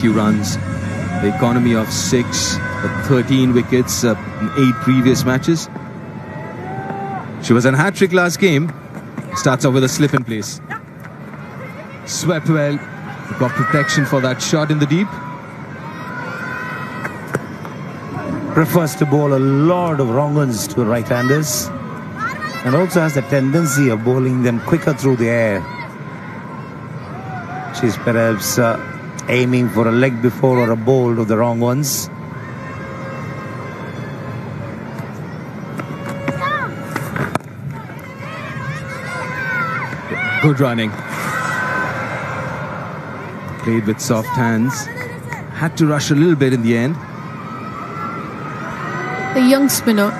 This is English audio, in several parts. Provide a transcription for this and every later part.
few runs. The economy of 6, 13 wickets in 8 previous matches. She was on hat-trick last game. Starts off with a slip in place. Swept well. Got protection for that shot in the deep. Prefers to bowl a lot of wrong ones to right-handers, and also has the tendency of bowling them quicker through the air. She's perhaps aiming for a leg before or a bowl of the wrong ones. Good running. Played with soft hands. Had to rush a little bit in the end. The young spinner,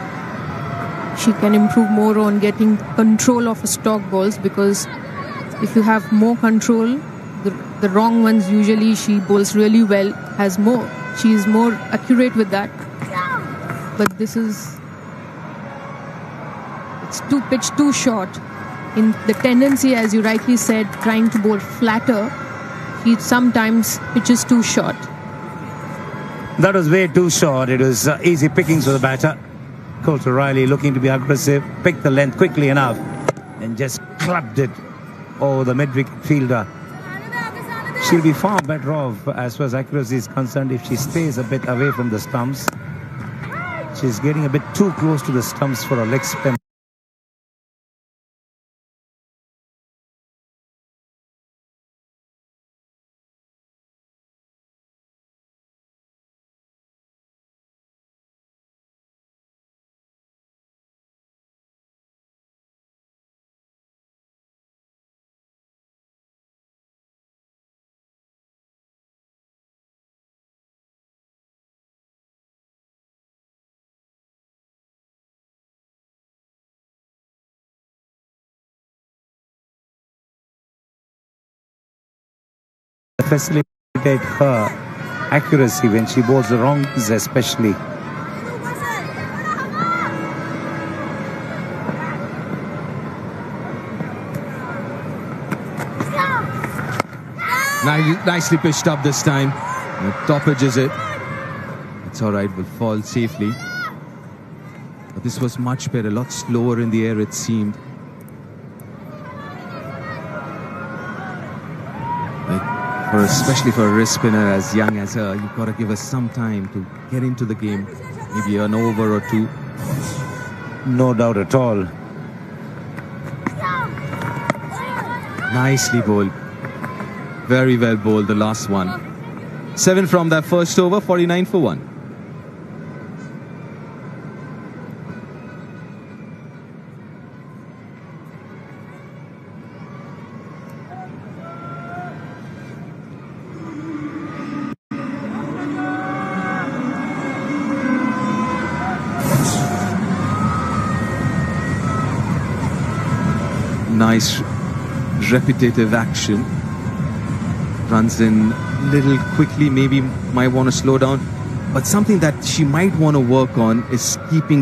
she can improve more on getting control of her stock balls, because if you have more control, the wrong ones usually she bowls really well, has more. She is more accurate with that. But this is, it's too pitched too short. In the tendency, as you rightly said, trying to bowl flatter, he sometimes pitches too short. That was way too short. It was easy pickings for the batter. Coulter Riley looking to be aggressive, picked the length quickly enough and just clubbed it over the mid-wicket fielder. She'll be far better off as far as accuracy is concerned if she stays a bit away from the stumps. She's getting a bit too close to the stumps for a leg spin. Facilitate her accuracy when she bowls the wrongs, especially. Nicely pitched up this time. Top edges it. It's all right, will fall safely. But this was much better, a lot slower in the air it seemed. Especially for a wrist spinner as young as her, you've got to give her some time to get into the game. Maybe an over or two. No doubt at all. Nicely bowled. Very well bowled, the last one. 7 from that first over, 49 for 1. Nice repetitive action. Runs in little quickly, maybe might want to slow down. But something that she might want to work on is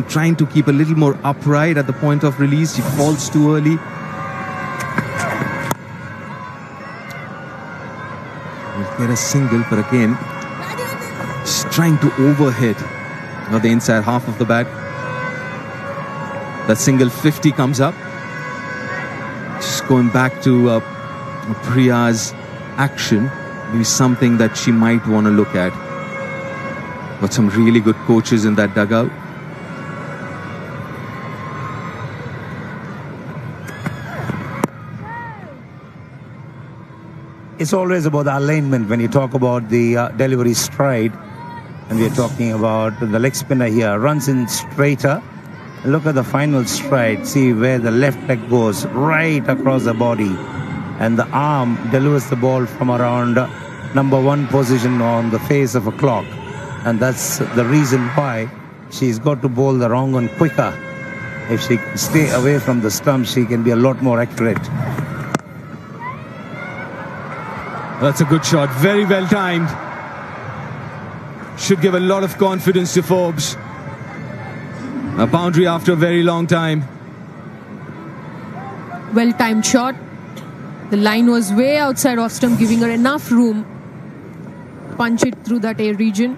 trying to keep a little more upright at the point of release. She falls too early. We'll get a single, but again, she's trying to overhit the inside half of the bat. That single 50 comes up. Just going back to Priya's action, maybe something that she might want to look at. Got some really good coaches in that dugout. It's always about the alignment when you talk about the delivery stride. And we're talking about the leg spinner here. Runs in straighter. Look at the final stride. See where the left leg goes right across the body. And the arm delivers the ball from around number 1 position on the face of a clock. And that's the reason why she's got to bowl the wrong one quicker. If she can stay away from the stump, she can be a lot more accurate. That's a good shot. Very well timed. Should give a lot of confidence to Forbes. A boundary after a very long time. Well-timed shot. The line was way outside off stump, giving her enough room. punch it through that air region.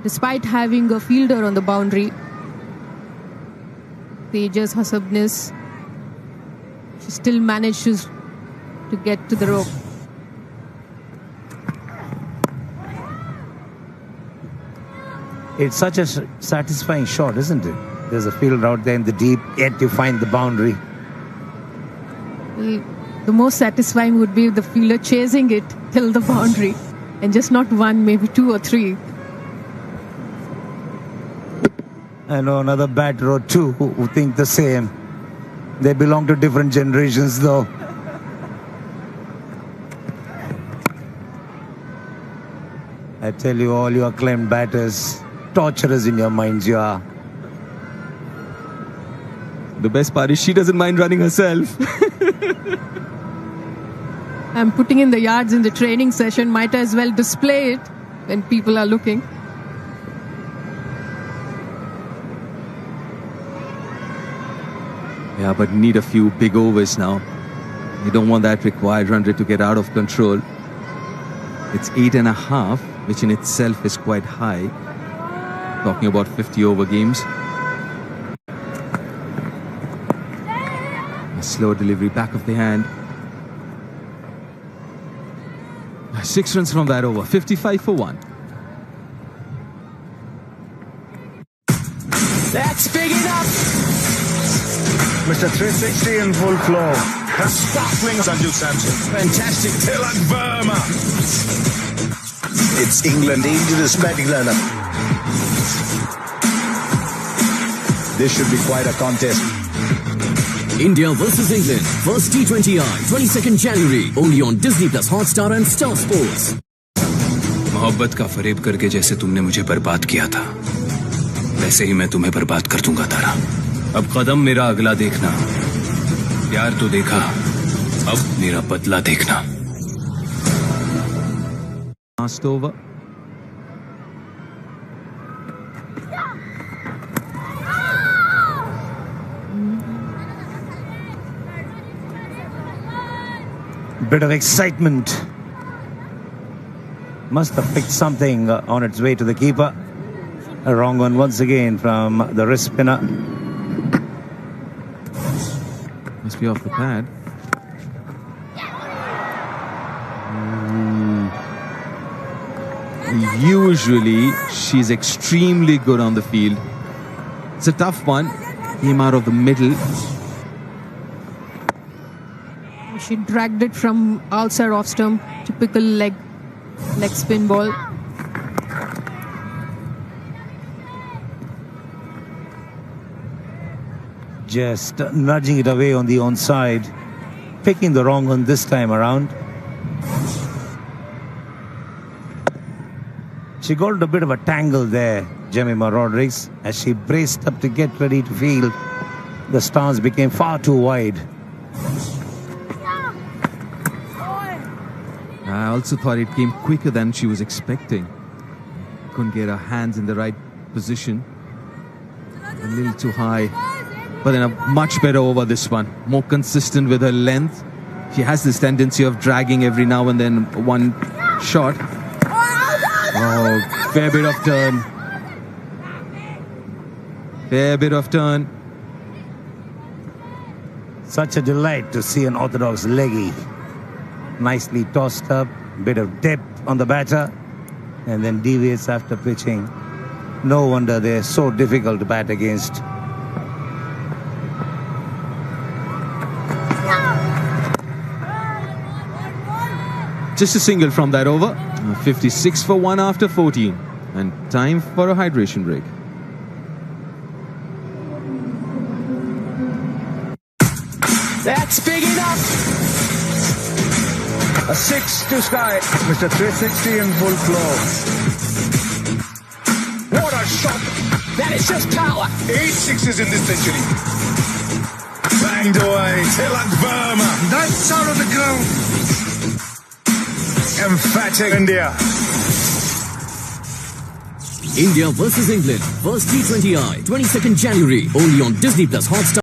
Despite having a fielder on the boundary, Teja's husbandness, she still manages to get to the rope. It's such a satisfying shot, isn't it? There's a fielder out there in the deep, yet you find the boundary. The most satisfying would be the fielder chasing it till the boundary, and just not one, maybe two or three. I know another batter or two who think the same. They belong to different generations, though. I tell you, all you acclaimed batters, torturers in your minds you are. The best part is she doesn't mind running herself. I'm putting in the yards in the training session. Might as well display it when people are looking. Yeah, but need a few big overs now. You don't want that required run rate to get out of control. It's 8.5, which in itself is quite high. Talking about 50 over games. A slow delivery back of the hand. 6 runs from that over. 55 for 1. That's big enough. Mr. 360 in full flow. Sparkling Sanju Samson. Fantastic. Tilak Verma. It's England into this batting lineup. This should be quite a contest. India versus England, first T20I, 22nd January, only on Disney Plus Hotstar and Star Sports. मोहब्बत का फरेब करके जैसे तुमने मुझे बर्बाद किया था, वैसे ही मैं तुम्हें बर्बाद कर दूंगा तारा। अब कदम मेरा अगला देखना। प्यार तो देखा, अब मेरा बदला देखना। Last over. Bit of excitement. Must have picked something on its way to the keeper. A wrong one once again from the wrist spinner. Must be off the pad. Usually, she's extremely good on the field. It's a tough one. Came out of the middle. She dragged it from outside off stump. Typical leg spin ball. Just nudging it away on the onside. Picking the wrong one this time around. She got a bit of a tangle there, Jemima Rodrigues, as she braced up to get ready to field. The stance became far too wide. I also thought it came quicker than she was expecting. Couldn't get her hands in the right position. A little too high. But then a much better over this one. More consistent with her length. She has this tendency of dragging every now and then one shot. Oh, fair bit of turn. Fair bit of turn. Such a delight to see an orthodox leggy. Nicely tossed up, bit of depth on the batter, and then deviates after pitching. No wonder they're so difficult to bat against. Just a single from that over. 56 for 1 after 14. And time for a hydration break. That's big enough. A 6 to sky. Mr. 360 in full flow. What a shot. That is just power. 8 sixes in this century. Banged away. Tilak Verma. That's out of the ground. Emphatic India. India versus England, first T20I, 22nd January, only on Disney Plus Hotstar.